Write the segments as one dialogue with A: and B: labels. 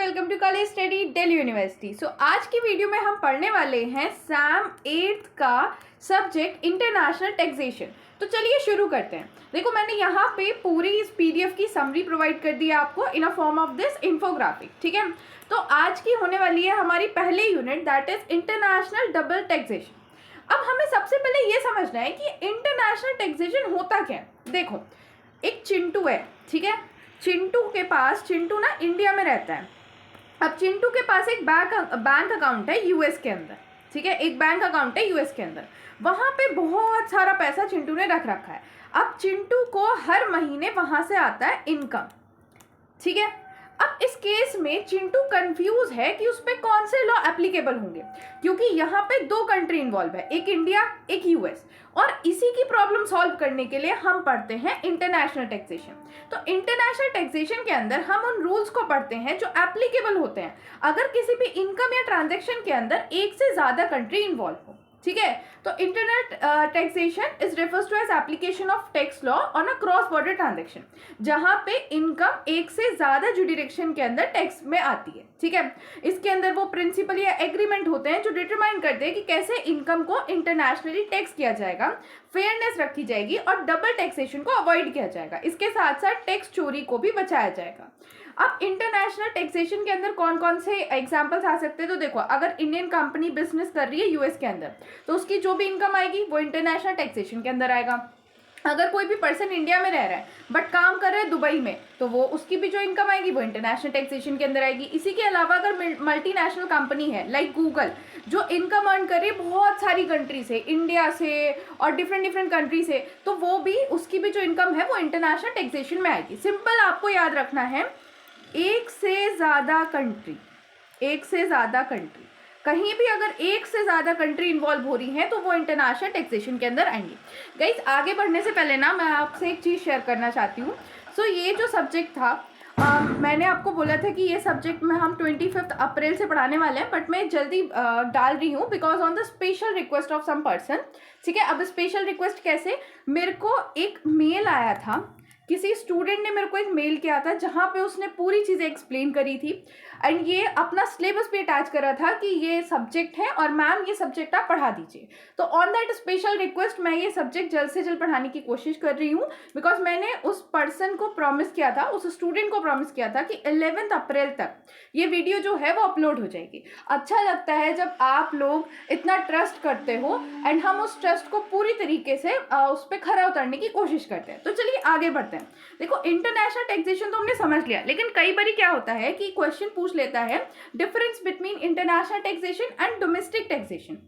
A: Welcome to college study Delhi university. So आज की video में हम पढ़ने वाले हैं सैम 8th का सब्जेक्ट इंटरनेशनल टैक्सेशन। तो चलिए शुरू करते हैं। देखो मैंने यहाँ पे पूरी इस पीडीएफ की समरी प्रोवाइड कर दी है आपको in a form of this infographic, ठीक है। तो आज की होने वाली है हमारी पहली unit, that is international double taxation. अब हमें सबसे पहले ये समझना है कि इंटरनेशनल टैक्सेशन होता क्या है। देखो एक चिंटू है, ठीक है। चिंटू ना इंडिया में रहता है। अब चिंटू के पास एक बैंक अकाउंट है यूएस के अंदर, ठीक है। एक बैंक अकाउंट है यूएस के अंदर, वहां पे बहुत सारा पैसा चिंटू ने रख रखा है। अब चिंटू को हर महीने वहां से आता है इनकम, ठीक है। अब इस केस में चिंटू कंफ्यूज है कि उस पर कौन से लॉ एप्लीकेबल होंगे, क्योंकि यहाँ पे दो कंट्री इन्वॉल्व है, एक इंडिया एक यूएस। और इसी की प्रॉब्लम सॉल्व करने के लिए हम पढ़ते हैं इंटरनेशनल टैक्सेशन। तो इंटरनेशनल टैक्सेशन के अंदर हम उन रूल्स को पढ़ते हैं जो एप्लीकेबल होते हैं अगर किसी भी इनकम या ट्रांजैक्शन के अंदर एक से ज्यादा कंट्री इन्वॉल्व हो, ठीक है। तो internet taxation is refers to as application of tax law on a cross border transaction, जहां पे इनकम एक से ज्यादा जुडिरेक्शन के अंदर टैक्स में आती है, ठीक है। इसके अंदर वो प्रिंसिपल या एग्रीमेंट होते हैं जो डिटरमाइन करते हैं कि कैसे इनकम को इंटरनेशनली टैक्स किया जाएगा, फेयरनेस रखी जाएगी और डबल टैक्सेशन को अवॉइड किया जाएगा। इसके साथ साथ टैक्स चोरी को भी बचाया जाएगा। अब इंटरनेशनल टैक्सेशन के अंदर कौन कौन से एग्जांपल्स आ सकते हैं, तो देखो अगर इंडियन कंपनी बिजनेस कर रही है यूएस के अंदर तो उसकी जो भी इनकम आएगी वो इंटरनेशनल टैक्सेशन के अंदर आएगा। अगर कोई भी पर्सन इंडिया में रह रहा है बट काम कर रहा है दुबई में तो वो उसकी भी जो इनकम आएगी वो इंटरनेशनल टैक्सेशन के अंदर आएगी। इसी के अलावा अगर मल्टीनेशनल कंपनी है लाइक गूगल जो इनकम अर्न कर रही है बहुत सारी कंट्री से, इंडिया से और डिफरेंट कंट्री से, तो वो भी उसकी भी जो इनकम है वो इंटरनेशनल टैक्सेशन में आएगी। सिंपल आपको याद रखना है, एक से ज़्यादा कंट्री कहीं भी अगर एक से ज़्यादा कंट्री इन्वॉल्व हो रही हैं तो वो इंटरनेशनल टैक्सेशन के अंदर आएंगी। गाइस आगे बढ़ने से पहले ना मैं आपसे एक चीज़ शेयर करना चाहती हूँ। सो ये जो सब्जेक्ट था मैंने आपको बोला था कि ये सब्जेक्ट में हम 25 अप्रैल से पढ़ाने वाले हैं, बट मैं जल्दी डाल रही हूँ because on the special request of some person, ठीक है। अब स्पेशल रिक्वेस्ट कैसे, मेरे को एक मेल आया था, किसी स्टूडेंट ने मेरे को एक मेल किया था जहाँ पे उसने पूरी चीज़ें एक्सप्लेन करी थी एंड ये अपना सिलेबस भी अटैच करा था कि ये सब्जेक्ट है और मैम ये सब्जेक्ट आप पढ़ा दीजिए। तो ऑन दैट स्पेशल रिक्वेस्ट मैं ये सब्जेक्ट जल्द से जल्द पढ़ाने की कोशिश कर रही हूँ बिकॉज मैंने उस पर्सन को प्रॉमिस किया था, उस स्टूडेंट को प्रॉमिस किया था कि 11 अप्रैल तक ये वीडियो जो है वो अपलोड हो जाएगी। अच्छा लगता है जब आप लोग इतना ट्रस्ट करते हो एंड हम उस ट्रस्ट को पूरी तरीके से उस पर खरा उतरने की कोशिश करते हैं। तो चलिए आगे बढ़ते हैं। देखो इंटरनेशनल टैक्सेशन तो हमने समझ लिया, लेकिन कई बार क्या होता है कि क्वेश्चन पूछ लेता है difference between international taxation and domestic taxation.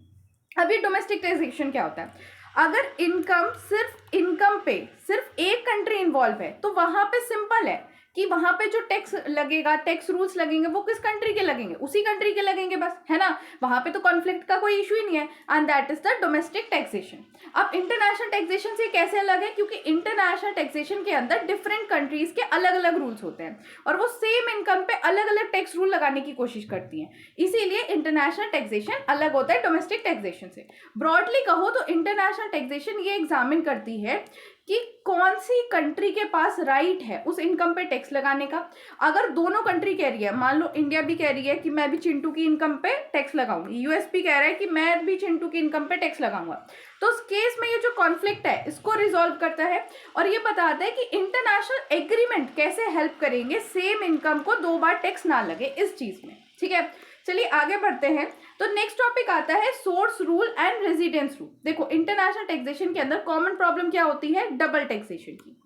A: अभी डोमेस्टिक टैक्सेशन क्या होता है, अगर इनकम पे सिर्फ एक कंट्री इन्वॉल्व है तो वहां पे सिंपल है कि वहां पे जो टैक्स लगेगा, टैक्स रूल्स लगेंगे वो किस कंट्री के लगेंगे, उसी कंट्री के लगेंगे बस, है ना। वहां पे तो कॉन्फ्लिक्ट का कोई इशू ही नहीं है and that is the domestic taxation. अब इंटरनेशनल टैक्सेशन से कैसे अलग है, क्योंकि इंटरनेशनल टैक्सेशन के अंदर डिफरेंट कंट्रीज के अलग अलग रूल्स होते हैं और वो सेम इनकम पे अलग अलग टैक्स रूल लगाने की कोशिश करती हैं, इसीलिए इंटरनेशनल टैक्सेशन अलग होता है डोमेस्टिक टैक्सेशन से। ब्रॉडली कहो तो इंटरनेशनल टैक्सेशन ये एग्जामिन करती है कि कौन सी कंट्री के पास राइट है उस इनकम पे टैक्स लगाने का। अगर दोनों कंट्री कह रही है, मान लो इंडिया भी कह रही है कि मैं भी चिंटू की इनकम पे टैक्स लगाऊंगी, यूएस भी कह रहा है कि मैं भी चिंटू की इनकम पे टैक्स लगाऊंगा, तो उस केस में ये जो कॉन्फ्लिक्ट है इसको रिजॉल्व करता है और ये बताता है कि इंटरनेशनल एग्रीमेंट कैसे हेल्प करेंगे सेम इनकम को दो बार टैक्स ना लगे इस चीज में, ठीक है। चलिए आगे बढ़ते हैं। तो नेक्स्ट टॉपिक आता है source rule and residence rule. देखो इंटरनेशनल टैक्सेशन के अंदर कॉमन प्रॉब्लम क्या होती है, डबल टैक्सेशन की।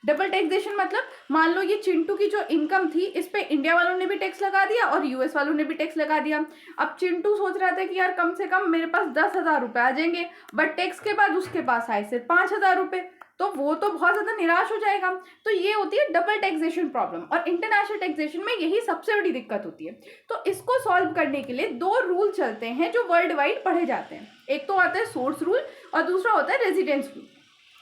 A: डबल टैक्सेशन मतलब मान लो ये चिंटू की जो इनकम थी इस पे इंडिया वालों ने भी टैक्स लगा दिया और यूएस वालों ने भी टैक्स लगा दिया। अब चिंटू सोच रहा था कि यार कम से कम मेरे पास 10,000 रुपए आ जाएंगे, बट टैक्स के बाद उसके पास आए सिर्फ 5,000 रुपए, तो वो तो बहुत ज्यादा निराश हो जाएगा। तो ये होती है डबल टैक्सेशन प्रॉब्लम और इंटरनेशनल टैक्सेशन में यही सबसे बड़ी दिक्कत होती है। तो इसको सॉल्व करने के लिए दो रूल चलते हैं जो वर्ल्ड वाइड पढ़े जाते हैं, एक तो आता है सोर्स रूल और दूसरा होता है रेजिडेंस रूल।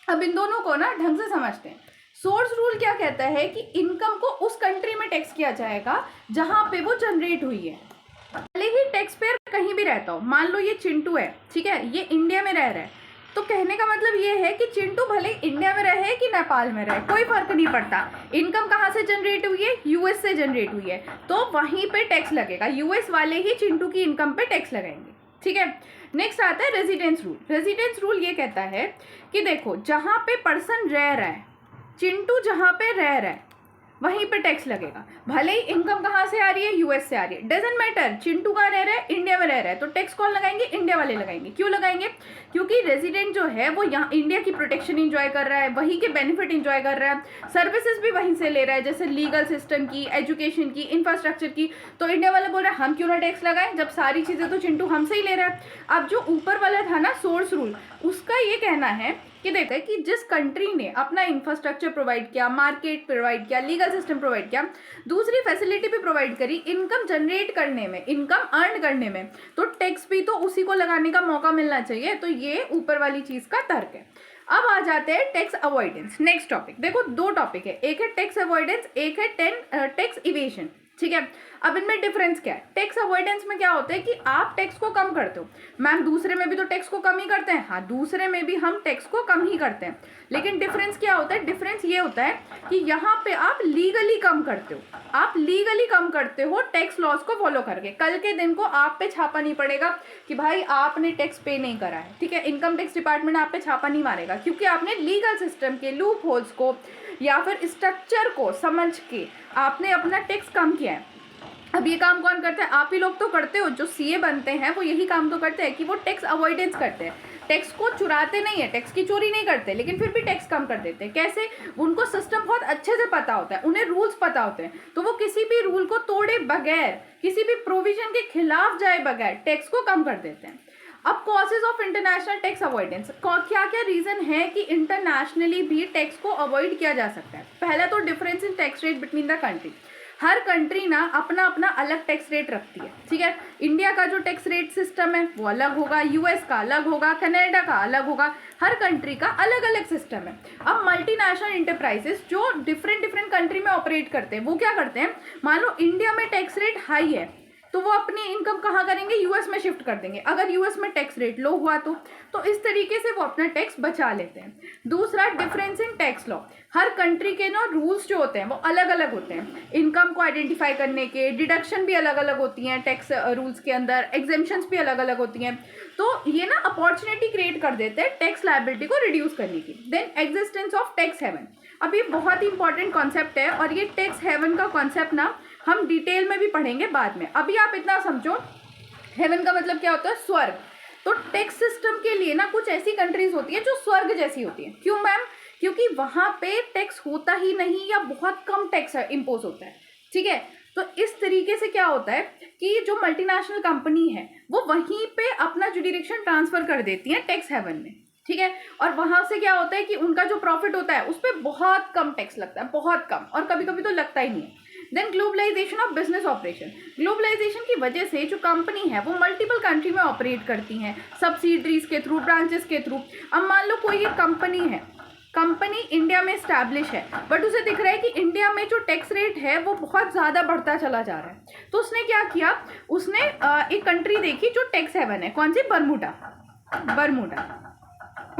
A: अब इन दोनों को ना ढंग से समझते हैं। सोर्स रूल क्या कहता है कि इनकम को उस कंट्री में टैक्स किया जाएगा जहां पे वो जनरेट हुई है, भले ही टैक्स पेयर कहीं भी रहता हो। मान लो ये चिंटू है, ठीक है, ये इंडिया में रह रहा है, तो कहने का मतलब ये है कि चिंटू भले इंडिया में रहे कि नेपाल में रहे, कोई फर्क नहीं पड़ता। इनकम कहाँ से जनरेट हुई है? यूएस से जनरेट हुई है, तो वहीं पे टैक्स लगेगा। यूएस वाले ही चिंटू की इनकम पे टैक्स लगाएंगे, ठीक है। नेक्स्ट आता है रेजिडेंस रूल। रेजिडेंस रूल ये कहता है कि देखो, जहाँ पे पर्सन रह रहा है, चिंटू जहाँ पे रह रहा है वहीं पे टैक्स लगेगा। भले ही इनकम कहाँ से आ रही है? यूएस से आ रही है, डजंट मैटर। चिंटू कहाँ रह रहा है? इंडिया में रह रहा है, तो टैक्स कौन लगाएंगे? इंडिया वाले लगाएंगे। क्यों लगाएंगे? क्योंकि रेजिडेंट जो है वो यहाँ इंडिया की प्रोटेक्शन इंजॉय कर रहा है, वहीं के बेनिफिट इंजॉय कर रहा है, सर्विसेज भी वहीं से ले रहा है, जैसे लीगल सिस्टम की, एजुकेशन की, इंफ्रास्ट्रक्चर की। तो इंडिया वाले बोल रहे हैं हम क्यों ना टैक्स लगाएं, जब सारी चीज़ें तो चिंटू हमसे ही ले रहा है। अब जो ऊपर वाला था ना सोर्स रूल, उसका ये कहना है कि देखो कि जिस कंट्री ने अपना इंफ्रास्ट्रक्चर प्रोवाइड किया, मार्केट प्रोवाइड किया, लीगल सिस्टम प्रोवाइड किया, दूसरी फैसिलिटी भी प्रोवाइड करी इनकम जनरेट करने में, इनकम अर्न करने में, तो टैक्स भी तो उसी को लगाने का मौका मिलना चाहिए। तो ये ऊपर वाली चीज का तर्क है। अब आ जाते हैं टैक्स अवॉइडेंस। नेक्स्ट टॉपिक देखो, दो टॉपिक है, एक है टैक्स अवॉइडेंस, एक है टैक्स इवेशन, ठीक है। अब इनमें डिफरेंस क्या है? टैक्स अवॉइडेंस में क्या होता है कि आप टैक्स को कम करते हो। मैम दूसरे में भी तो टैक्स को कम ही करते हैं, हाँ दूसरे में भी हम टैक्स को कम ही करते हैं, लेकिन डिफरेंस क्या होता है? डिफरेंस ये होता है कि यहाँ पे आप लीगली कम करते हो, आप लीगली कम करते हो टैक्स लॉस को फॉलो करके। कल के दिन को आप पे छापा नहीं पड़ेगा कि भाई आपने टैक्स पे नहीं करा है, ठीक है। इनकम टैक्स डिपार्टमेंट आप पे छापा नहीं मारेगा, क्योंकि आपने लीगल सिस्टम के लूप होल्स को या फिर स्ट्रक्चर को समझ के आपने अपना टैक्स कम किया है। अब ये काम कौन करता है? आप ही लोग तो करते हो, जो सीए बनते हैं वो यही काम तो करते हैं कि वो टैक्स अवॉइडेंस करते हैं, टैक्स को चुराते नहीं है, टैक्स की चोरी नहीं करते, लेकिन फिर भी टैक्स कम कर देते हैं। कैसे? उनको सिस्टम बहुत अच्छे से पता होता है, उन्हें रूल्स पता होते हैं, तो वो किसी भी रूल को तोड़े बगैर, किसी भी प्रोविजन के खिलाफ जाए बगैर टैक्स को कम कर देते हैं। अब causes of international tax avoidance, क्या क्या रीजन है कि इंटरनेशनली भी टैक्स को अवॉइड किया जा सकता है? पहला तो difference in tax rate between the country. Her country ना अपना अपना अलग टैक्स रेट रखती है, ठीक है। इंडिया का जो टैक्स रेट सिस्टम है वो अलग होगा, यूएस का अलग होगा, कनाडा का अलग होगा, हर कंट्री का अलग अलग सिस्टम है। अब मल्टीनेशनल इंटरप्राइजेस जो डिफरेंट कंट्री में ऑपरेट करते हैं, वो क्या करते हैं? मान लो इंडिया में टैक्स रेट हाई है, तो वो अपनी इनकम कहाँ करेंगे? यूएस में शिफ्ट कर देंगे, अगर यूएस में टैक्स रेट लो हुआ तो इस तरीके से वो अपना टैक्स बचा लेते हैं। दूसरा, difference in tax law. Her country के ना रूल्स जो होते हैं वो अलग अलग होते हैं, इनकम को आइडेंटिफाई करने के, डिडक्शन भी अलग अलग होती हैं टैक्स रूल्स के अंदर, एग्जेम्पशंस भी अलग अलग होती हैं। तो ये ना अपॉर्चुनिटी क्रिएट कर देते हैं टैक्स लायबिलिटी को रिड्यूस करने की। Then existence of tax haven. अब ये बहुत ही इंपॉर्टेंट कॉन्सेप्ट है, और ये टैक्स हेवन का कॉन्सेप्ट ना हम डिटेल में भी पढ़ेंगे बाद में। अभी आप इतना समझो, हेवन का मतलब क्या होता है? स्वर्ग। तो टैक्स सिस्टम के लिए ना कुछ ऐसी कंट्रीज होती है जो स्वर्ग जैसी होती है। क्यों मैम? क्योंकि वहां पे टैक्स होता ही नहीं या बहुत कम टैक्स इम्पोज होता है, ठीक है। तो इस तरीके से क्या होता है कि जो मल्टीनेशनल कंपनी है वो वहीं पे अपना जुडिक्शन ट्रांसफर कर देती है टैक्स हेवन में, ठीक है। और वहां से क्या होता है कि उनका जो प्रॉफिट होता है उस पर बहुत कम टैक्स लगता है, बहुत कम, और कभी कभी तो लगता ही नहीं है। Then globalisation of business operation. Globalisation की वजह से जो कंपनी है वो मल्टीपल कंट्री में ऑपरेट करती हैं, सब्सिडरीज के थ्रू, ब्रांचेस के थ्रू। अब मान लो कोई एक कंपनी है, कंपनी इंडिया में स्टैब्लिश है, बट उसे दिख रहा है कि इंडिया में जो टैक्स रेट है वो बहुत ज़्यादा बढ़ता चला जा रहा है, तो उसने क्या किया? उसने एक कंट्री देखी जो टैक्स हेवन है। कौन सी? बरमूडा।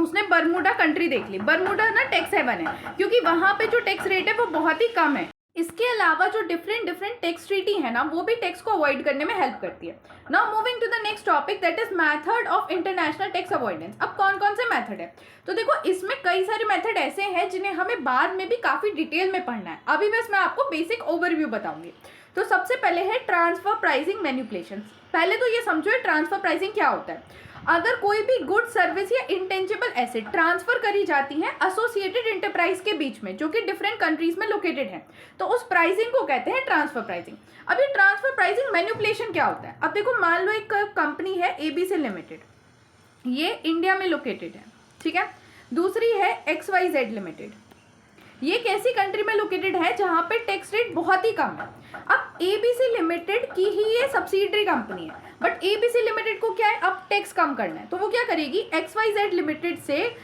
A: उसने बरमूडा कंट्री देख ली। बरमूडा ना टैक्स हेवन है, क्योंकि वहाँ पे जो टैक्स रेट है वो बहुत ही कम है। इसके अलावा जो डिफरेंट टैक्स ट्रीटी है ना, वो भी टैक्स को अवॉइड करने में हेल्प करती है। Now moving to the next topic, that is method of international tax avoidance. अब कौन कौन से मेथड है? तो देखो, इसमें कई सारे मेथड ऐसे हैं जिन्हें हमें बाद में भी काफ़ी डिटेल में पढ़ना है, अभी बस मैं आपको बेसिक ओवरव्यू बताऊंगी। तो सबसे पहले है ट्रांसफर प्राइसिंग मैनिपुलेशन। पहले तो ये समझो ट्रांसफर प्राइसिंग क्या होता है। अगर कोई भी गुड, सर्विस या इंटेंजिबल एसेट ट्रांसफर करी जाती है एसोसिएटेड एंटरप्राइज के बीच में, जो कि डिफरेंट कंट्रीज में लोकेटेड है, तो उस प्राइसिंग को कहते हैं ट्रांसफर प्राइसिंग। अब ये ट्रांसफर प्राइसिंग मैनिपुलेशन क्या होता है? अब देखो, मान लो एक कंपनी है एबीसी लिमिटेड, ये इंडिया में लोकेटेड है, ठीक है। दूसरी है XYZ लिमिटेड, ये कैसी कंट्री में लोकेटेड है? जहां पे टैक्स रेट बहुत ही कम है। अब एबीसी लिमिटेड की ही ये सब्सिडरी कंपनी है, बट एबीसी लिमिटेड को क्या है? अब टैक्स कम करना है, तो वो क्या करेगी? XYZ लिमिटेड से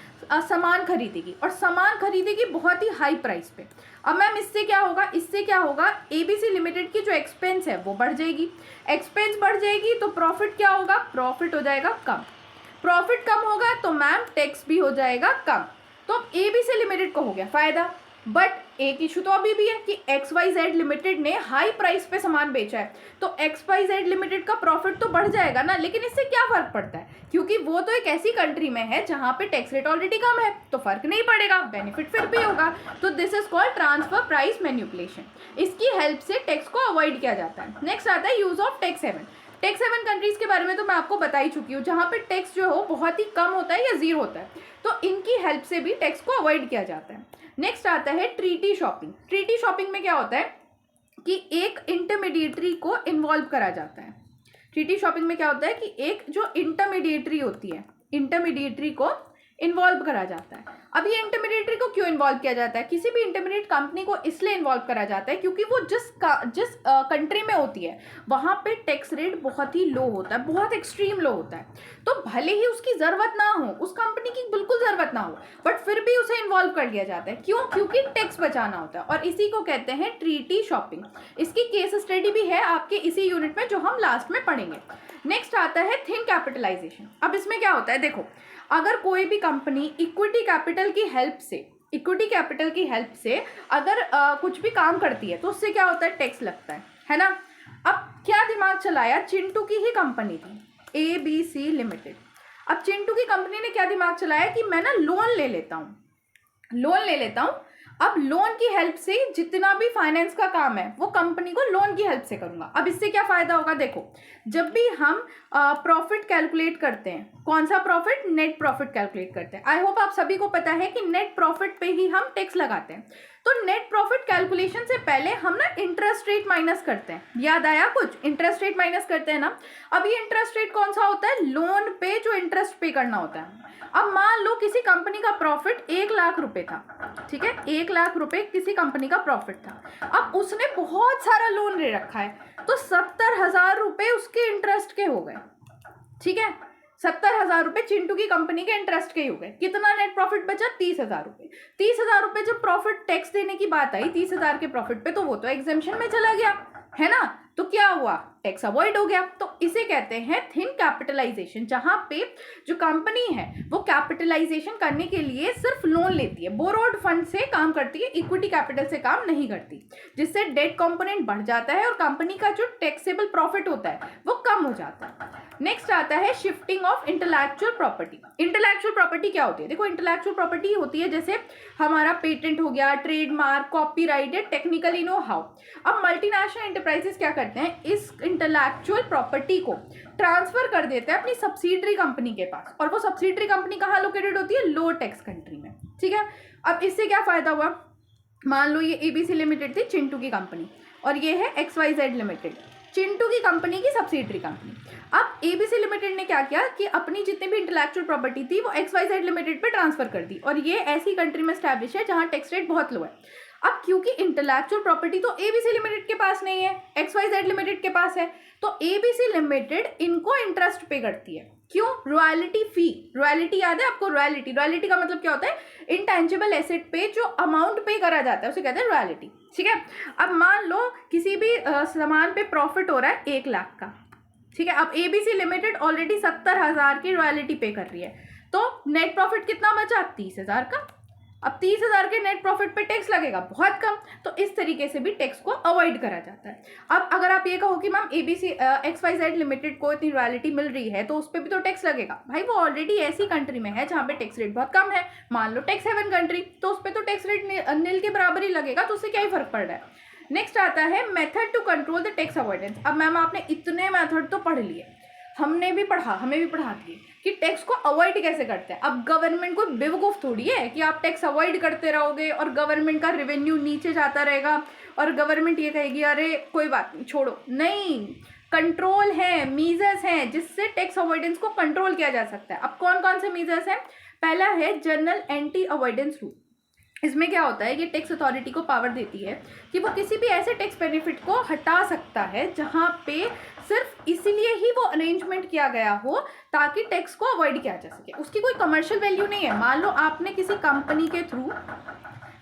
A: सामान खरीदेगी, और सामान खरीदेगी बहुत ही हाई प्राइस पे। अब मैम इससे क्या होगा? इससे क्या होगा? एबीसी लिमिटेड की जो एक्सपेंस है वो बढ़ जाएगी, एक्सपेंस बढ़ जाएगी तो प्रॉफिट क्या होगा? प्रॉफिट हो जाएगा कम। प्रॉफिट कम होगा तो मैम टैक्स भी हो जाएगा कम। तो अब ABC लिमिटेड को हो गया फायदा, बट एक इशू तो अभी भी है कि XYZ लिमिटेड ने हाई प्राइस पे सामान बेचा है, तो XYZ लिमिटेड का प्रॉफिट तो बढ़ जाएगा ना, लेकिन इससे क्या फर्क पड़ता है, क्योंकि वो तो एक ऐसी कंट्री में है जहां पे टैक्स रेट ऑलरेडी कम है, तो फर्क नहीं पड़ेगा, बेनिफिट फिर भी होगा। तो this is called transfer price manipulation. इसकी हेल्प से टैक्स को अवॉइड किया जाता है। नेक्स्ट आता है use of tax haven. Tax haven countries के बारे में तो मैं आपको बता ही चुकी हूँ, जहाँ पे टैक्स जो हो बहुत ही कम होता है या जीरो होता है, तो इनकी हेल्प से भी टैक्स को अवॉइड किया जाता है। नेक्स्ट आता है ट्रीटी शॉपिंग। ट्रीटी शॉपिंग में क्या होता है कि एक इंटरमीडिएटरी को इन्वॉल्व करा जाता है। ट्रीटी शॉपिंग में क्या होता है कि एक जो इंटरमीडिएटरी होती है, इंटरमीडिएटरी को इन्वॉल्व करा जाता है। अब ये इंटरमीडिएटरी को क्यों इन्वॉल्व किया जाता है? किसी भी इंटरमीडिएट कंपनी को इसलिए इन्वॉल्व करा जाता है क्योंकि वो जिस कंट्री में होती है वहाँ पे टैक्स रेट बहुत ही लो होता है, बहुत एक्सट्रीम लो होता है। तो भले ही उसकी ज़रूरत ना हो, उस कंपनी की बिल्कुल ज़रूरत ना हो, बट फिर भी उसे इन्वॉल्व कर लिया जाता है। क्यों? क्योंकि टैक्स बचाना होता है, और इसी को कहते हैं ट्रीटी शॉपिंग। इसकी केस स्टडी भी है आपके इसी यूनिट में जो हम लास्ट में पढ़ेंगे। नेक्स्ट आता है थिन कैपिटलाइजेशन। अब इसमें क्या होता है, देखो, अगर कोई भी कंपनी इक्विटी कैपिटल की हेल्प से अगर कुछ भी काम करती है तो उससे क्या होता है, टैक्स लगता है ना। अब क्या दिमाग चलाया, चिंटू की ही कंपनी थी ABC लिमिटेड। अब चिंटू की कंपनी ने क्या दिमाग चलाया कि मैं ना लोन ले लेता हूँ। अब लोन की हेल्प से जितना भी फाइनेंस का काम है वो कंपनी को लोन की हेल्प से करूंगा। अब इससे क्या फायदा होगा, देखो, जब भी हम प्रॉफिट कैलकुलेट करते हैं, कौन सा प्रॉफिट, नेट प्रॉफिट कैलकुलेट करते हैं। आई होप आप सभी को पता है कि नेट प्रॉफिट पे ही हम टैक्स लगाते हैं। तो नेट प्रॉफिट कैलकुलेशन से पहले हम ना इंटरेस्ट रेट माइनस करते हैं। याद आया कुछ? इंटरेस्ट रेट माइनस करते हैं ना। अब ये इंटरेस्ट रेट कौन सा होता है, लोन पे जो इंटरेस्ट पे करना होता है। अब मान लो किसी कंपनी का प्रॉफिट 1 लाख रुपए था, ठीक है, 1 लाख रुपए किसी कंपनी का प्रॉफिट था। अब उसने बहुत सारा लोन ले रखा है, तो 70,000 रुपए उसके इंटरेस्ट के हो गए, ठीक है, 70,000 रुपए चिंटू की कंपनी के इंटरेस्ट के ही हो गए। कितना नेट प्रॉफिट बचा, 30,000 रुपए। 30,000 रुपए जब प्रॉफिट टैक्स देने की बात आई 30,000 के प्रॉफिट पे, तो वो तो एग्जेम्पशन में चला गया, है ना। तो क्या हुआ, टैक्स अवॉइड हो गया। तो इसे कहते हैं थिन कैपिटलाइजेशन, जहां पे जो कंपनी है वो कैपिटलाइजेशन करने के लिए सिर्फ लोन लेती है, बोरोड फंड से काम करती है, इक्विटी कैपिटल से काम नहीं करती, जिससे डेट कंपोनेंट बढ़ जाता है और कंपनी का जो टैक्सेबल प्रॉफिट होता है वो कम हो जाता है। नेक्स्ट आता है shifting of intellectual property. Intellectual property क्या होती है, देखो, इंटेलेक्चुअल प्रॉपर्टी होती है जैसे हमारा पेटेंट हो गया, trademark, copyright, technically know how. अब मल्टीनेशनल एंटरप्राइजेस क्या करते हैं, इस इंटेलेक्चुअल प्रॉपर्टी को ट्रांसफर कर देते हैं अपनी सब्सिडरी कंपनी के पास, और वो सब्सिडरी कंपनी कहाँ लोकेटेड होती है, लो टैक्स कंट्री में, ठीक है। अब इससे क्या फायदा हुआ, मान लो ये ABC लिमिटेड थी चिंटू की कंपनी, और ये है XYZ लिमिटेड, चिंटू की कंपनी की सब्सिडरी कंपनी। अब ABC लिमिटेड ने क्या किया कि अपनी जितनी भी इंटेलेक्चुअल प्रॉपर्टी थी वो XYZ लिमिटेड पे ट्रांसफर कर दी, और ये ऐसी कंट्री में स्टैब्लिश है जहां टैक्स रेट बहुत लो है। अब क्योंकि इंटेलेक्चुअल प्रॉपर्टी तो ABC लिमिटेड के पास नहीं है, XYZ लिमिटेड के पास है, तो ABC लिमिटेड इनको इंटरेस्ट पे करती है। क्यों? रॉयल्टी फी। रॉयल्टी याद है आपको? रॉयल्टी का मतलब क्या होता है, इंटेंजिबल एसेट पे जो अमाउंट पे करा जाता है उसे कहते हैं रॉयल्टी, ठीक है। अब मान लो किसी भी सामान पे प्रॉफिट हो रहा है 1 लाख का, ठीक है। अब ABC लिमिटेड ऑलरेडी 70,000 की रॉयल्टी पे कर रही है, तो नेट प्रॉफिट कितना बचा, 30,000 का। अब 30,000 के नेट प्रॉफिट पे टैक्स लगेगा बहुत कम, तो इस तरीके से भी टैक्स को अवॉइड करा जाता है। अब अगर आप ये कहो कि मैम XYZ लिमिटेड को इतनी रॉयल्टी मिल रही है तो उस पर भी तो टैक्स लगेगा, भाई वो ऑलरेडी ऐसी कंट्री में है जहाँ पे टैक्स रेट बहुत कम है, मान लो टैक्स हेवन कंट्री, तो उस पर तो टैक्स रेट नील के बराबर ही लगेगा, तो उससे क्या ही फर्क पड़ रहा है। नेक्स्ट आता है method to control the tax avoidance. अब मैम आपने इतने मेथड तो पढ़ लिए, हमें भी पढ़ाती है कि टैक्स को अवॉइड कैसे करते हैं। अब गवर्नमेंट कोई बेवकूफ़ थोड़ी है कि आप टैक्स अवॉइड करते रहोगे और गवर्नमेंट का रेवेन्यू नीचे जाता रहेगा और गवर्नमेंट ये कहेगी अरे कोई बात नहीं छोड़ो, नहीं, कंट्रोल है, मीजर्स हैं जिससे टैक्स अवॉइडेंस को कंट्रोल किया जा सकता है। अब कौन कौन से मीजर्स हैं, पहला है जनरल एंटी अवॉइडेंस रूल। इसमें क्या होता है, ये टैक्स अथॉरिटी को पावर देती है कि वो किसी भी ऐसे टैक्स बेनिफिट को हटा सकता है जहां पे सिर्फ इसीलिए ही वो अरेंजमेंट किया गया हो ताकि टैक्स को अवॉइड किया जा सके, उसकी कोई कमर्शियल वैल्यू नहीं है। मान लो आपने किसी कंपनी के थ्रू,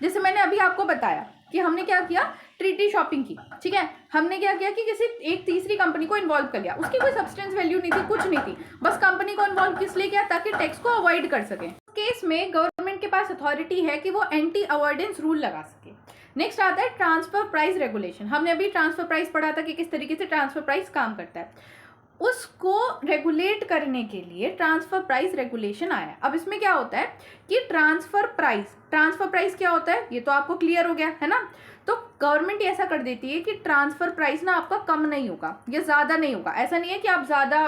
A: जैसे मैंने अभी आपको बताया कि हमने क्या किया, ट्रीटी शॉपिंग की, ठीक है। हमने क्या किया कि किसी एक तीसरी कंपनी को इन्वॉल्व कर लिया, उसकी कोई सब्सटेंस वैल्यू नहीं थी, कुछ नहीं थी, बस कंपनी को इन्वॉल्व किस लिए किया, ताकि टैक्स को अवॉइड कर सके। केस में गवर्नमेंट के पास अथॉरिटी है कि वो एंटी अवॉइडेंस रूल लगा सके। नेक्स्ट आता है ट्रांसफर प्राइस रेगुलेशन। हमने अभी ट्रांसफर प्राइस पढ़ा था कि किस तरीके से ट्रांसफर प्राइस काम करता है। उसको रेगुलेट करने के लिए ट्रांसफर प्राइस रेगुलेशन आया। अब इसमें क्या होता है कि ट्रांसफर प्राइस क्या होता है, ये तो आपको क्लियर हो गया है ना। तो गवर्नमेंट ऐसा कर देती है कि ट्रांसफर प्राइस ना आपका कम नहीं होगा या ज़्यादा नहीं होगा। ऐसा नहीं है कि आप ज़्यादा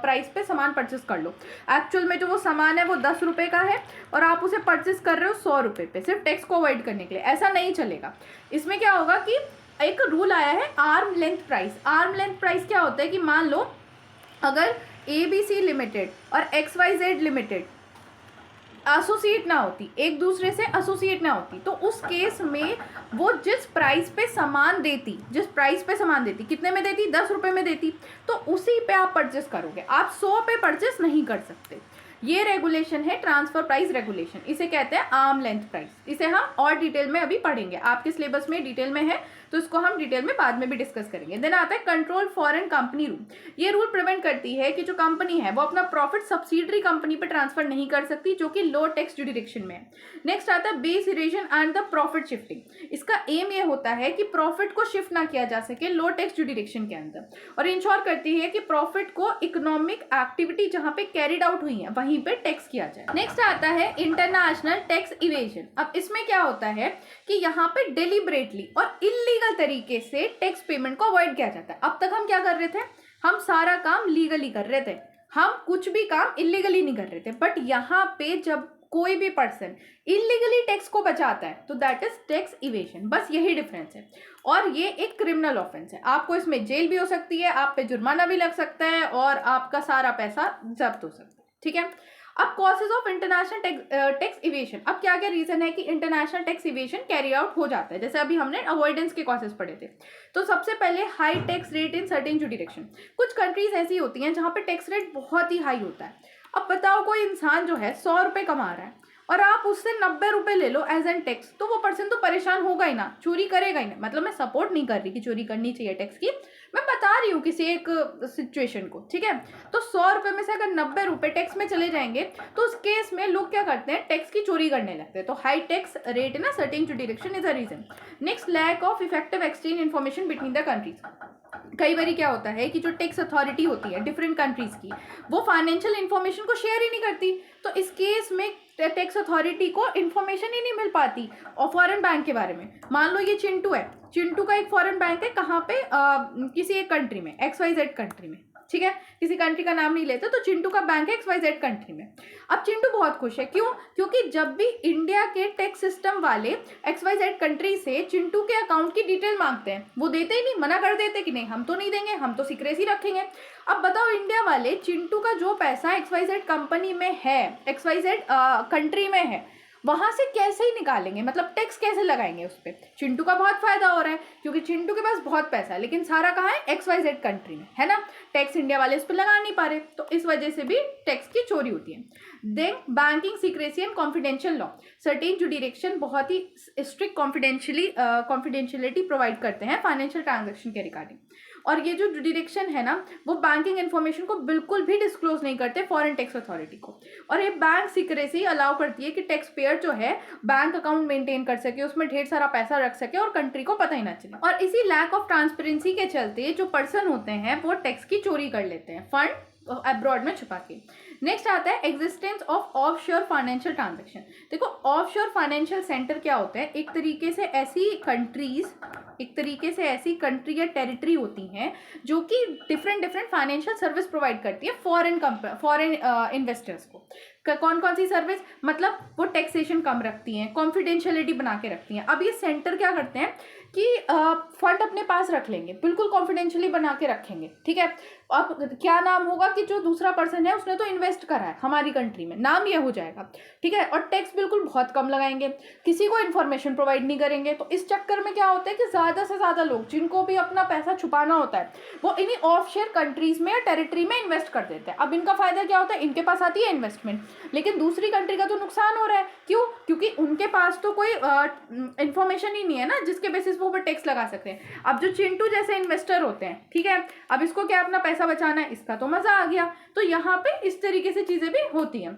A: प्राइस पे सामान परचेस कर लो, एक्चुअल में जो वो सामान है वो 10 रुपये का है और आप उसे परचेस कर रहे हो 100 रुपये पे, सिर्फ टैक्स को अवॉइड करने के लिए। ऐसा नहीं चलेगा। इसमें क्या होगा कि एक रूल आया है arm length price. Arm length price क्या होता है कि मान लो अगर ABC लिमिटेड और XYZ लिमिटेड एसोसिएट ना होती, एक दूसरे से एसोसिएट ना होती, तो उस केस में वो जिस प्राइस पे सामान देती, कितने में देती, 10 रुपये में देती, तो उसी पे आप परचेस करोगे, आप 100 पे परचेस नहीं कर सकते। ये रेगुलेशन है ट्रांसफर प्राइस रेगुलेशन, इसे कहते हैं आर्म लेंथ प्राइस। इसे हम और डिटेल में अभी पढ़ेंगे, आपके सिलेबस में डिटेल में है, तो इसको हम डिटेल में बाद में भी डिस्कस करेंगे। देन आता है कंट्रोल फॉरेन कंपनी रूल। ये रूल प्रिवेंट करती है कि जो कंपनी है वो अपना प्रॉफिट सब्सिडरी कंपनी पे ट्रांसफर नहीं कर सकती, जो कि लो टैक्स जुरिडिक्शन में है। नेक्स्ट आता है base erosion and the profit shifting. इसका एम ये होता है कि प्रॉफिट को शिफ्ट ना किया जा सके लो टैक्स जुरिडिक्शन के अंदर, और इंश्योर करती है कि प्रॉफिट को इकोनॉमिक एक्टिविटी जहां पे कैरिड आउट हुई है वहीं पे टैक्स किया जाए। नेक्स्ट आता है इंटरनेशनल टैक्स इवेजन। अब इसमें क्या होता है कि यहाँ पे डेलिबरेटली और इलीगल तरीके से टैक्स पेमेंट को अवॉइड किया जाता है। अब तक हम क्या कर रहे थे, हम सारा काम लीगली कर रहे थे, हम कुछ भी काम इलीगली नहीं कर रहे थे। बट यहाँ पे जब कोई भी पर्सन इलीगली टैक्स को बचाता है तो दैट इज टैक्स इवेजन, बस यही डिफरेंस है। और ये एक क्रिमिनल ऑफेंस है, आपको इसमें जेल भी हो सकती है, आप पे जुर्माना भी लग सकता है और आपका सारा पैसा जब्त हो सकता है, ठीक है। अब causes of international tax evasion. अब क्या क्या रीजन है कि international tax evasion carry out हो जाता है। जैसे अभी हमने अवॉइडेंस के कॉजेज पढ़े थे, तो सबसे पहले high tax rate in certain jurisdiction. कुछ कंट्रीज ऐसी होती हैं जहाँ पे टैक्स रेट बहुत ही हाई होता है। अब बताओ कोई इंसान जो है 100 रुपये कमा रहा है और आप उससे 90 रुपये ले लो एज एन टैक्स, तो वो पर्सन तो परेशान होगा ही ना, चोरी करेगा ही ना। मतलब मैं सपोर्ट नहीं कर रही कि चोरी करनी चाहिए टैक्स की, मैं बता रही हूँ किसी एक सिचुएशन को, ठीक है। तो 100 रुपये में से अगर 90 रुपये टैक्स में चले जाएंगे तो उस केस में लोग क्या करते हैं, टैक्स की चोरी करने लगते हैं। तो high tax rate in a certain jurisdiction is a reason. Next, lack of effective exchange information between the countries. कई बार क्या होता है कि जो टैक्स अथॉरिटी होती है डिफरेंट कंट्रीज की, वो फाइनेंशियल इन्फॉर्मेशन को शेयर ही नहीं करती। तो इस केस में टैक्स अथॉरिटी को इन्फॉर्मेशन ही नहीं मिल पाती। और फॉरेन बैंक के बारे में, मान लो ये चिंटू है, चिंटू का एक फॉरेन बैंक है, कहाँ पे, किसी एक कंट्री में, XYZ कंट्री में, ठीक है, किसी कंट्री का नाम नहीं लेते, तो चिंटू का बैंक है XYZ कंट्री में। अब चिंटू बहुत खुश है, क्यों? क्योंकि जब भी इंडिया के टैक्स सिस्टम वाले XYZ कंट्री से चिंटू के अकाउंट की डिटेल मांगते हैं, वो देते ही नहीं, मना कर देते कि नहीं हम तो नहीं देंगे, हम तो सीक्रेसी रखेंगे। अब बताओ इंडिया वाले चिंटू का जो पैसा XYZ कंपनी में है, XYZ कंट्री में है, वहां से कैसे ही निकालेंगे, मतलब टैक्स कैसे लगाएंगे उस पर? चिंटू का बहुत फायदा हो रहा है क्योंकि चिंटू के पास बहुत पैसा है, लेकिन सारा कहाँ है, XYZ कंट्री में, है ना। टैक्स इंडिया वाले उस पर लगा नहीं पा रहे, तो इस वजह से भी टैक्स की चोरी होती है। Then banking secrecy and confidential law. Certain jurisdiction बहुत ही स्ट्रिक्ट कॉन्फिडेंशियलिटी प्रोवाइड करते हैं फाइनेंशियल ट्रांजेक्शन के रिगार्डिंग। और ये जो जुडिक्शन है ना, वो बैंकिंग इन्फॉर्मेशन को बिल्कुल भी डिस्क्लोज नहीं करते फॉरेन टैक्स अथॉरिटी को। और ये बैंक सीक्रेसी अलाउ करती है कि टैक्स पेयर जो है बैंक अकाउंट मेंटेन कर सके, उसमें ढेर सारा पैसा रख सके और कंट्री को पता ही ना चले। और इसी लैक ऑफ ट्रांसपेरेंसी के चलते जो पर्सन होते हैं वो टैक्स की चोरी कर लेते हैं फंड अब्रॉड में छुपा के। नेक्स्ट आता है existence of offshore financial transaction. देखो ऑफशोर फाइनेंशियल सेंटर क्या होते हैं, एक तरीके से ऐसी कंट्री या टेरिटरी होती हैं जो कि डिफरेंट फाइनेंशियल सर्विस प्रोवाइड करती है फॉरेन इन्वेस्टर्स को। कौन कौन सी सर्विस, मतलब वो टैक्सेशन कम रखती हैं, कॉन्फिडेंशियलिटी बना के रखती हैं। अब ये सेंटर क्या करते हैं कि फंड अपने पास रख लेंगे, बिल्कुल कॉन्फिडेंशियली बना के रखेंगे, ठीक है। अब क्या नाम होगा कि जो दूसरा पर्सन है उसने तो इन्वेस्ट करा है हमारी कंट्री में, नाम ये हो जाएगा, ठीक है। और टैक्स बिल्कुल बहुत कम लगाएंगे, किसी को इन्फॉर्मेशन प्रोवाइड नहीं करेंगे। तो इस चक्कर में क्या होता है कि ज़्यादा से ज़्यादा लोग जिनको भी अपना पैसा छुपाना होता है वो इन्हीं ऑफशोर कंट्रीज में या टेरिटरी में इन्वेस्ट कर देते हैं। अब इनका फायदा क्या होता है, इनके पास आती है इन्वेस्टमेंट, लेकिन दूसरी कंट्री का तो नुकसान हो रहा है। क्यों? क्योंकि उनके पास तो कोई इन्फॉर्मेशन ही नहीं है ना जिसके बेसिस वो टैक्स लगा सकते हैं। अब जो चिंटू जैसे इन्वेस्टर होते हैं, ठीक है, अब इसको क्या अपना पैसा बचाना है, इसका तो मजा आ गया। तो यहाँ पे इस तरीके से चीजें भी होती हैं।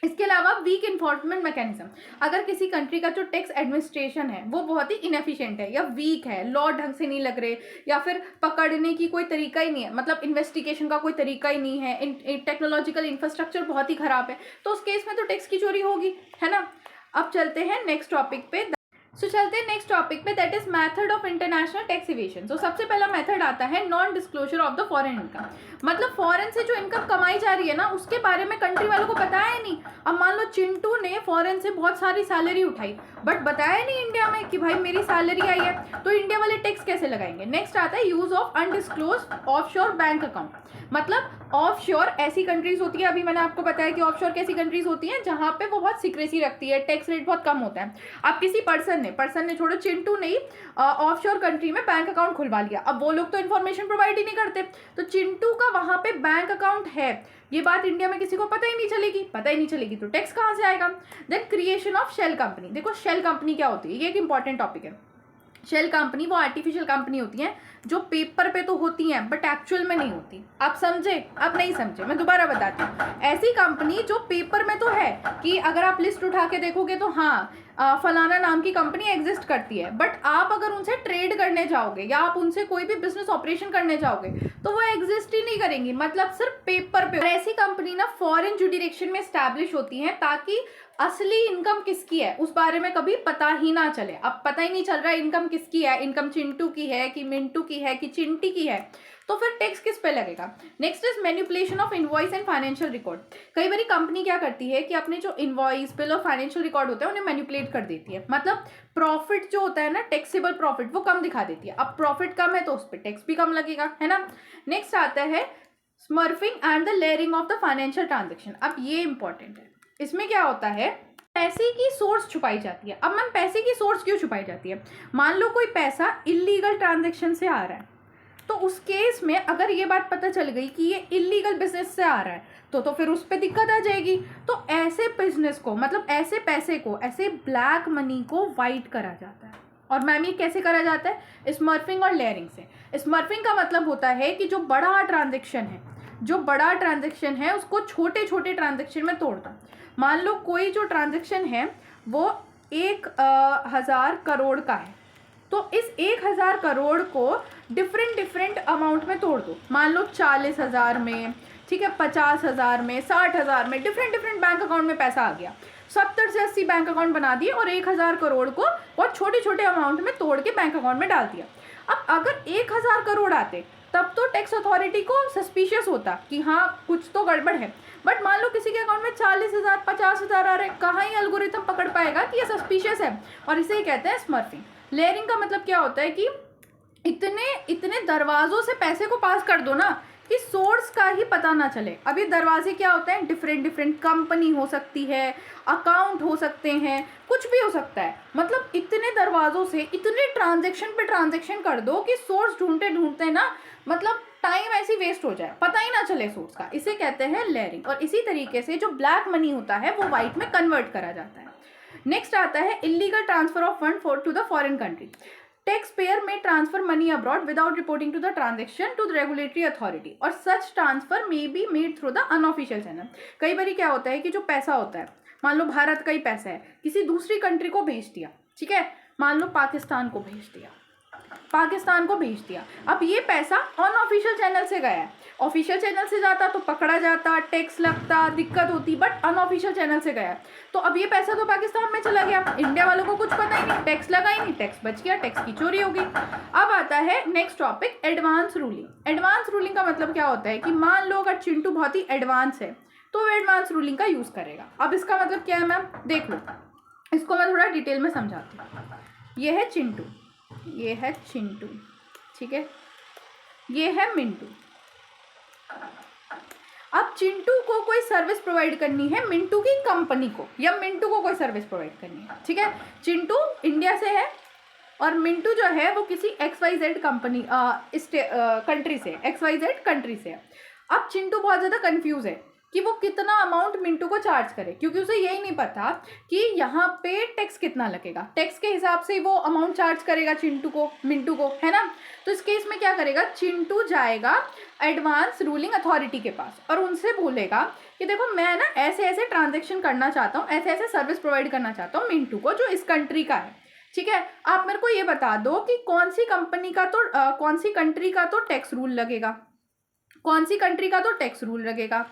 A: इसके अलावा वीक इन्फोर्समेंट मैकेनिज्म, अगर किसी कंट्री का जो टैक्स एडमिनिस्ट्रेशन है वो बहुत ही इनएफिशिएंट है या वीक है, लॉ ढंग से नहीं लग रहे, या फिर पकड़ने की कोई तरीका ही नहीं है, मतलब इन्वेस्टिगेशन का कोई तरीका ही नहीं है, टेक्नोलॉजिकल इंफ्रास्ट्रक्चर बहुत ही खराब है, तो उस केस में तो टैक्स की चोरी होगी, है ना। अब चलते हैं नेक्स्ट टॉपिक पे। चलते हैं नेक्स्ट टॉपिक पे, that is method of international tax evasion. तो सबसे पहला मेथड आता है non disclosure of the foreign income, मतलब फॉरेन से जो इनकम कमाई जा रही है ना उसके बारे में कंट्री वालों को बताया ही नहीं। अब मान लो चिंटू ने फॉरेन से बहुत सारी सैलरी उठाई बट बताया नहीं इंडिया में कि भाई मेरी सैलरी आई है, तो इंडिया वाले टैक्स कैसे लगाएंगे। नेक्स्ट आता है use of undisclosed offshore bank account, मतलब ऑफशोर ऐसी कंट्रीज होती है, अभी मैंने आपको बताया कि ऑफशोर कैसी कंट्रीज होती हैं जहां पे वो बहुत सीक्रेसी रखती है, टैक्स रेट बहुत कम होता है। अब किसी पर्सन ने छोड़ो, चिंटू ने ऑफशोर कंट्री में बैंक अकाउंट खुलवा लिया, अब वो लोग तो इन्फॉर्मेशन प्रोवाइड ही नहीं करते, तो चिंटू का वहां पे बैंक अकाउंट है, ये बात इंडिया में किसी को पता ही नहीं चलेगी, तो टैक्स कहां से आएगा। Then creation of shell company, देखो शेल कंपनी क्या होती है, ये एक इंपॉर्टेंट टॉपिक है। शेल कंपनी वो आर्टिफिशियल कंपनी होती है जो पेपर पे तो होती हैं बट एक्चुअल में नहीं होती। आप समझे? अब नहीं समझे, मैं दोबारा बताती हूँ। ऐसी कंपनी जो पेपर में तो है कि अगर आप लिस्ट उठा के देखोगे तो हाँ फलाना नाम की कंपनी एग्जिस्ट करती है, बट आप अगर उनसे ट्रेड करने जाओगे या आप उनसे कोई भी बिजनेस ऑपरेशन करने जाओगे तो वो एग्जिस्ट ही नहीं करेंगी, मतलब सिर्फ पेपर पे। और ऐसी कंपनी ना फॉरेन जुडिरेक्शन में स्टैब्लिश होती है ताकि असली इनकम किसकी है उस बारे में कभी पता ही ना चले। अब पता ही नहीं चल रहा है इनकम किसकी है, इनकम चिंटू की है कि मिंटू की है कि चिंटी की है, तो फिर टैक्स किस पे लगेगा। Next is manipulation of invoice and financial record. कई बार कंपनी क्या करती है कि अपने जो इनवॉइस बिल और फाइनेंशियल रिकॉर्ड होते हैं उन्हें मैनिपुलेट कर देती है, मतलब प्रॉफिट जो होता है ना टैक्सेबल प्रॉफिट वो कम दिखा देती है। अब प्रॉफिट कम है तो उस पर टैक्स भी कम लगेगा, है ना। नेक्स्ट आता है smurfing and the layering of the financial transaction. अब ये इंपॉर्टेंट है, इसमें क्या होता है पैसे की सोर्स छुपाई जाती है। अब मैम पैसे की सोर्स क्यों छुपाई जाती है, मान लो कोई पैसा इलीगल ट्रांजैक्शन से आ रहा है, तो उस केस में अगर ये बात पता चल गई कि ये इलीगल बिजनेस से आ रहा है तो फिर उस पर दिक्कत आ जाएगी। तो ऐसे बिजनेस को, मतलब ऐसे पैसे को, ऐसे ब्लैक मनी को वाइट करा जाता है। और मैम ये कैसे करा जाता है, स्मर्फिंग और लेयरिंग से। स्मर्फिंग का मतलब होता है कि जो बड़ा ट्रांजेक्शन है उसको छोटे छोटे ट्रांजेक्शन में तोड़ दो। मान लो कोई जो ट्रांजेक्शन है वो 1000 करोड़ का है, तो इस 1000 करोड़ को डिफरेंट अमाउंट में तोड़ दो। मान लो 40,000 में, ठीक है, 50,000 में, 60,000 में, डिफरेंट बैंक अकाउंट में पैसा आ गया। 70 से 80 बैंक अकाउंट बना दिए और 1000 करोड़ को बहुत छोटे छोटे अमाउंट में तोड़ के बैंक अकाउंट में डाल दिया। अब अगर 1000 करोड़ आते तब तो टैक्स अथॉरिटी को सस्पिशियस होता कि हाँ कुछ तो गड़बड़ है, बट मान लो किसी के अकाउंट में 40,000 50,000 आ रहे, कहाँ ही एल्गोरिथम पकड़ पाएगा कि ये सस्पिशियस है, और इसे कहते हैं स्मर्फिंग। लेयरिंग का मतलब क्या होता है कि इतने दरवाजों से पैसे को पास कर दो ना कि सोर्स का ही पता ना चले। अब ये दरवाजे क्या होते हैं, डिफरेंट कंपनी हो सकती है, अकाउंट हो सकते हैं, कुछ भी हो सकता है, मतलब इतने दरवाजों से इतने ट्रांजैक्शन पे ट्रांजैक्शन कर दो कि सोर्स ढूंढते ना मतलब टाइम ऐसी वेस्ट हो जाए, पता ही ना चले सोर्स का। इसे कहते हैं लेयरिंग। और इसी तरीके से जो ब्लैक मनी होता है वो वाइट में कन्वर्ट करा जाता है। नेक्स्ट आता है illegal transfer of fund to the foreign country. Tax payer में transfer money abroad without reporting to the transaction to the regulatory authority, और such transfer may be made through the unofficial channel. कई बार क्या होता है कि जो पैसा होता है, मान लो भारत का ही पैसा है, किसी दूसरी कंट्री को भेज दिया, ठीक है, मान लो पाकिस्तान को भेज दिया। अब ये पैसा अनऑफिशियल चैनल से गया है, ऑफिशियल चैनल से जाता तो पकड़ा जाता, टैक्स लगता, दिक्कत होती, बट अनऑफिशियल चैनल से गया तो अब ये पैसा तो पाकिस्तान में चला गया, इंडिया वालों को कुछ पता ही नहीं, टैक्स लगा ही नहीं, टैक्स बच गया, टैक्स की चोरी होगी। अब आता है next topic advance ruling. Advance ruling का मतलब क्या होता है कि मान लो अगर चिंटू बहुत ही एडवांस है तो वो एडवांस रूलिंग का यूज करेगा। अब इसका मतलब क्या है मैम, देख लो, इसको मैं थोड़ा डिटेल में समझाती हूँ। ये है चिंटू, ये है चिंटू, ठीक है, ये है मिंटू। अब चिंटू को कोई सर्विस प्रोवाइड करनी है मिंटू की कंपनी को, या मिंटू को कोई सर्विस प्रोवाइड करनी है, ठीक है। चिंटू इंडिया से है और मिंटू जो है वो किसी XYZ कंपनी कंट्री से, XYZ कंट्री से है। अब चिंटू बहुत ज़्यादा कंफ्यूज है कि वो कितना अमाउंट मिंटू को चार्ज करे, क्योंकि उसे यही नहीं पता कि यहाँ पे टैक्स कितना लगेगा। टैक्स के हिसाब से वो अमाउंट चार्ज करेगा मिंटू को, है ना। तो इस केस में क्या करेगा, चिंटू जाएगा एडवांस रूलिंग अथॉरिटी के पास और उनसे बोलेगा कि देखो मैं ना ऐसे ऐसे ट्रांजेक्शन करना चाहता हूँ, ऐसे ऐसे सर्विस प्रोवाइड करना चाहता हूँ मिंटू को जो इस कंट्री का है, ठीक है। आप मेरे को ये बता दो कि कौन सी कंपनी का तो कौन सी कंट्री का तो टैक्स रूल लगेगा, कौन सी कंट्री का तो टैक्स रूल लगेगा,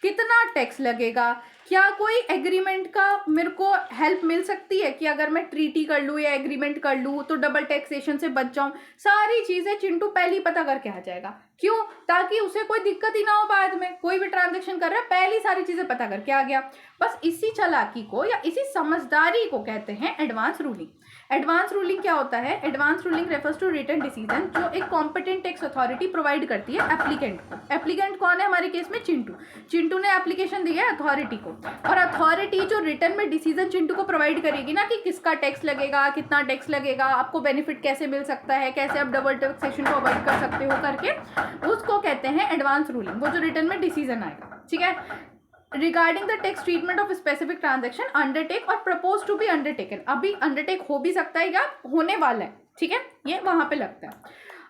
A: कितना टैक्स लगेगा, क्या कोई एग्रीमेंट का मेरे को हेल्प मिल सकती है कि अगर मैं ट्रीटी कर लूँ या एग्रीमेंट कर लूँ तो डबल टैक्सेशन से बच जाऊँ। सारी चीज़ें चिंटू पहले ही पता करके आ जाएगा, क्यों, ताकि उसे कोई दिक्कत ही ना हो बाद में, कोई भी ट्रांजेक्शन कर रहा है पहले सारी चीज़ें पता करके आ गया। बस इसी चालाकी को या इसी समझदारी को कहते हैं एडवांस रूलिंग। एडवांस रूलिंग क्या होता है, advance ruling refers to written decision जो एक कॉम्पिटेंट टैक्स अथॉरिटी प्रोवाइड करती है एप्लीकेंट को। एप्लीकेंट कौन है हमारे केस में, चिंटू ने एप्लीकेशन दी है अथॉरिटी को, और अथॉरिटी जो रिटर्न में डिसीजन चिंटू को प्रोवाइड करेगी ना कि किसका टैक्स लगेगा, कितना टैक्स लगेगा, आपको बेनिफिट कैसे मिल सकता है, कैसे आप डबल टैक्सेशन को अवॉइड कर सकते हो करके, उसको कहते हैं एडवांस रूलिंग, वो जो रिटर्न में डिसीजन आएगा, ठीक है। Regarding the tax treatment of specific transaction undertake और प्रपोज टू बी अंडरटेकन, अभी अंडरटेक हो भी सकता है या होने वाला है, ठीक है, ये वहां पे लगता है।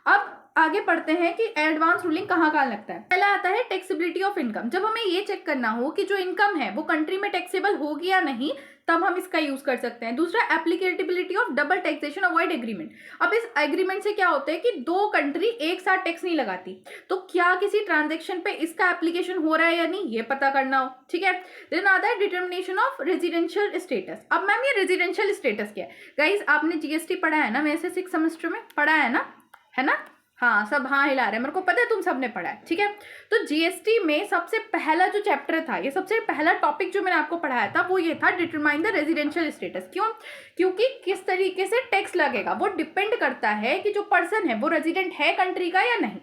A: अब आगे पढ़ते हैं कि एडवांस रूलिंग कहाँ कहाँ लगता है। पहला आता है टैक्सेबिलिटी ऑफ इनकम, जब हमें ये चेक करना हो कि जो इनकम है वो कंट्री में टैक्सेबल होगी या नहीं, तब हम इसका यूज कर सकते हैं। दूसरा applicability of double taxation avoid agreement, अब इस एग्रीमेंट से क्या होता है कि दो कंट्री एक साथ टैक्स नहीं लगाती, तो क्या किसी ट्रांजेक्शन पे इसका एप्लीकेशन हो रहा है या नहीं ये पता करना हो, ठीक है। देन आता है डिटर्मिनेशन ऑफ रेजिडेंशियल स्टेटस। अब मैम ये रेजिडेंशियल स्टेटस क्या है, गाइज आपने जीएसटी पढ़ा है ना, वैसे 6 सेमेस्टर में पढ़ा है ना, है ना, हाँ सब हाँ हिला रहे हैं, मेरे को पता है तुम सबने पढ़ा है, ठीक है। तो जीएसटी में सबसे पहला जो चैप्टर था, ये सबसे पहला टॉपिक जो मैंने आपको पढ़ाया था वो ये था डिटरमाइन द रेजिडेंशियल स्टेटस। क्यों, क्योंकि किस तरीके से टैक्स लगेगा वो डिपेंड करता है कि जो पर्सन है वो रेजिडेंट है कंट्री का या नहीं।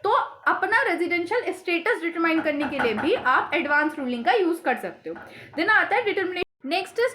A: तो अपना रेजिडेंशियल स्टेटस डिटरमाइन करने के लिए भी आप एडवांस रूलिंग का यूज कर सकते हो। देन आता है determination, next is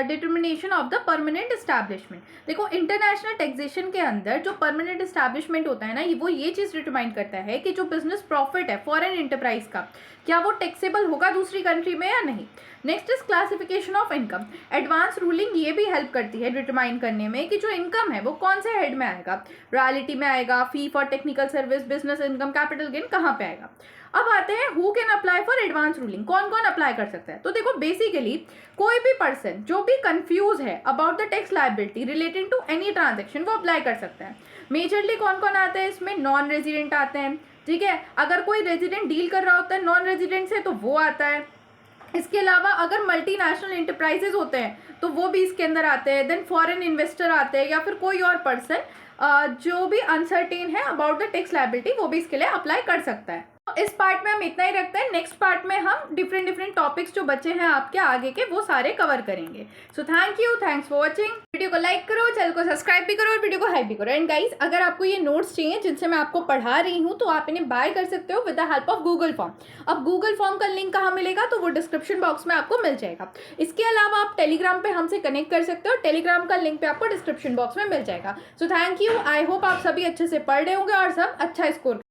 A: determination of the permanent establishment. देखो इंटरनेशनल टैक्सेशन के अंदर जो परमानेंट एस्टैब्लिशमेंट होता है ना, वो ये चीज़ डिटरमाइन करता है कि जो बिजनेस प्रॉफिट है फॉरेन एंटरप्राइज का, क्या वो टैक्सेबल होगा दूसरी कंट्री में या नहीं। Next is classification of income. Advance ruling ये भी हेल्प करती है डिटरमाइन करने में कि जो इनकम है वो कौन से हेड में आएगा, रॉयल्टी में आएगा, fee for technical service, business income, capital gain, कहाँ पे आएगा। अब आते हैं who can apply for advance ruling, कौन कौन अप्लाई कर सकता है। तो देखो बेसिकली कोई भी पर्सन जो भी कंफ्यूज है about the tax liability relating to any transaction वो अप्लाई कर सकता है। मेजरली कौन कौन आते हैं इसमें, नॉन रेजिडेंट आते हैं, ठीक है। अगर कोई रेजिडेंट डील कर रहा होता है नॉन रेजिडेंट से तो वो आता है। इसके अलावा अगर मल्टीनेशनल इंटरप्राइजेज होते हैं तो वो भी इसके अंदर आते हैं। देन फॉरेन इन्वेस्टर आते हैं, या फिर कोई और पर्सन जो भी अनसर्टेन है अबाउट द टैक्स लायबिलिटी वो भी इसके लिए अप्लाई कर सकता है। इस पार्ट में हम इतना ही रखते हैं, नेक्स्ट पार्ट में हम डिफरेंट टॉपिक्स जो बचे हैं आपके आगे के वो सारे कवर करेंगे। So thank you, thanks for watching. Video को लाइक करो, चैनल को सब्सक्राइब भी करो और वीडियो को हाइप भी करो। एंड गाइस अगर आपको ये नोट्स चाहिए जिनसे मैं आपको पढ़ा रही हूँ तो आप इन्हें बाय कर सकते हो with the help of Google form. अब गूगल फॉर्म का लिंक कहाँ मिलेगा, तो वो डिस्क्रिप्शन बॉक्स में आपको मिल जाएगा। इसके अलावा आप टेलीग्राम पे हमसे कनेक्ट कर सकते हो, टेलीग्राम का लिंक पे आपको डिस्क्रिप्शन बॉक्स में मिल जाएगा। So thank you, I hope आप सभी अच्छे से पढ़ रहे होंगे और सब अच्छा स्कोर